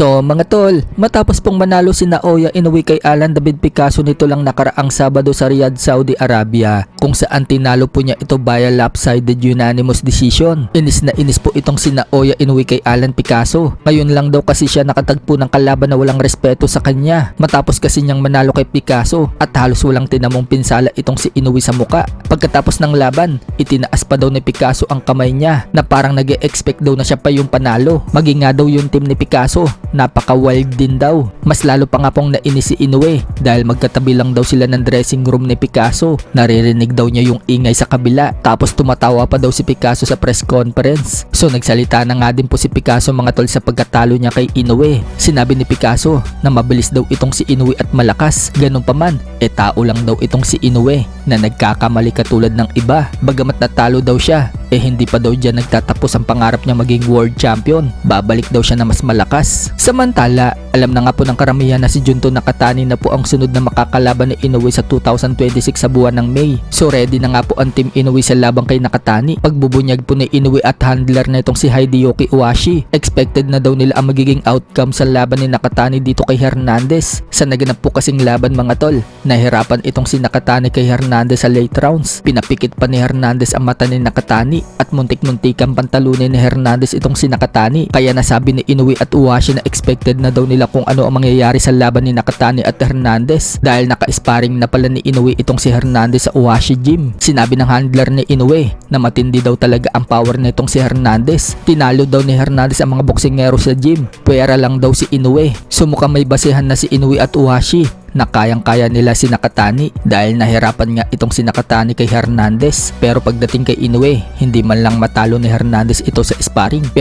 So mga tol, matapos pong manalo si Naoya Inoue kay Alan David Picasso nito lang nakaraang Sabado sa Riyadh, Saudi Arabia, kung saan tinalo po niya ito via lopsided unanimous decision. Inis na inis po itong si Naoya Inoue kay Alan Picasso. Ngayon lang daw kasi siya nakatagpo ng kalaban na walang respeto sa kanya matapos kasi niyang manalo kay Picasso at halos walang tinamong pinsala itong si Inoue sa muka. Pagkatapos ng laban, itinaas pa daw ni Picasso ang kamay niya na parang nag-e-expect daw na siya pa yung panalo. Maging nga daw yung team ni Picasso, napaka-wild din daw. Mas lalo pa nga pong nainis si Inoue dahil magkatabi lang daw sila ng dressing room ni Picasso. Naririnig daw niya yung ingay sa kabila, tapos tumatawa pa daw si Picasso sa press conference. So nagsalita na nga din po si Picasso mga tol sa pagkatalo niya kay Inoue. Sinabi ni Picasso na mabilis daw itong si Inoue at malakas. Ganun pa man, tao lang daw itong si Inoue na nagkakamali katulad ng iba. Bagamat natalo daw siya, hindi pa daw dyan nagtatapos ang pangarap niya maging world champion. Babalik daw siya na mas malakas. Samantala, alam na nga po ng karamihan na si Junto Nakatani na po ang sunod na makakalaban ni Inoue sa 2026 sa buwan ng May. So ready na nga po ang team Inoue sa labang kay Nakatani. Pagbubunyag po ni Inoue at handler na itong si Hideyuki Iwashi. Expected na daw nila ang magiging outcome sa laban ni Nakatani dito kay Hernandez. Sa naganap po kasing laban mga tol, nahirapan itong si Nakatani kay Hernandez sa late rounds. Pinapikit pa ni Hernandez ang mata ni Nakatani at muntik-muntikang pantalunin ni Hernandez itong si Nakatani. Kaya nasabi ni Inoue at Iwashi na expected na daw nila kung ano ang mangyayari sa laban ni Nakatani at Hernandez dahil naka-sparring na pala ni Inoue itong si Hernandez sa Iwashi gym. Sinabi ng handler ni Inoue na matindi daw talaga ang power nitong si Hernandez. Tinalo daw ni Hernandez ang mga boksingero sa gym, pwera lang daw si Inoue. Sumukhang may basehan na si Inoue at Iwashi na kayang-kaya nila si Nakatani dahil nahirapan nga itong si Nakatani kay Hernandez. Pero pagdating kay Inoue, hindi man lang matalo ni Hernandez ito sa sparring.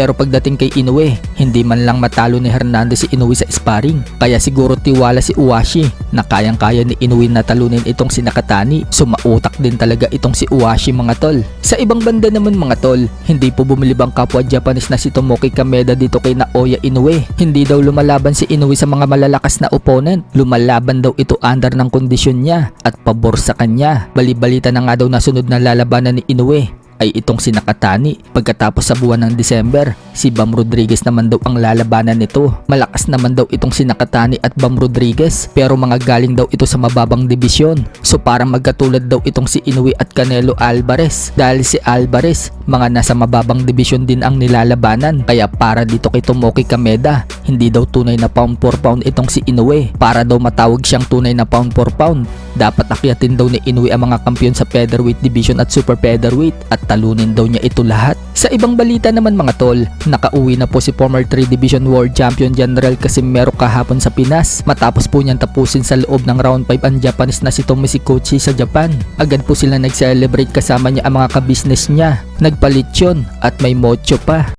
Si Inoue sa sparring. Kaya siguro tiwala si Iwashi na kayang-kaya ni Inoue na talunin itong si Nakatani. Sumautak din talaga itong si Iwashi mga tol. Sa ibang banda naman mga tol, hindi po bumilibang kapwa Japanese na si Tomoki Kameda dito kay Naoya Inoue. Hindi daw lumalaban si Inoue sa mga malalakas na opponent. Lumalaban daw ito under ng kondisyon niya at pabor sa kanya. Bali-balita na nga daw na sunod na lalabanan ni Inoue ay itong si Nakatani. Pagkatapos sa buwan ng December, si Bam Rodriguez naman daw ang lalabanan nito. Malakas naman daw itong si Nakatani at Bam Rodriguez, pero mga galing daw ito sa mababang dibisyon. So parang magkatulad daw itong si Inoue at Canelo Alvarez dahil si Alvarez mga nasa mababang dibisyon din ang nilalabanan. Kaya para dito kay Tomoki Kameda, hindi daw tunay na pound for pound itong si Inoue. Para daw matawag siyang tunay na pound for pound, dapat akyatin daw ni Inoue ang mga kampiyon sa featherweight division at super featherweight at talunin daw niya ito lahat. Sa ibang balita naman mga tol, nakauwi na po si former 3 Division World Champion General Casimero kahapon sa Pinas matapos po niyang tapusin sa loob ng round 5 ang Japanese na si Tomoshikochi sa Japan. Agad po sila nag-celebrate kasama niya ang mga kabisnes niya. Nagpalitsyon at may mocho pa.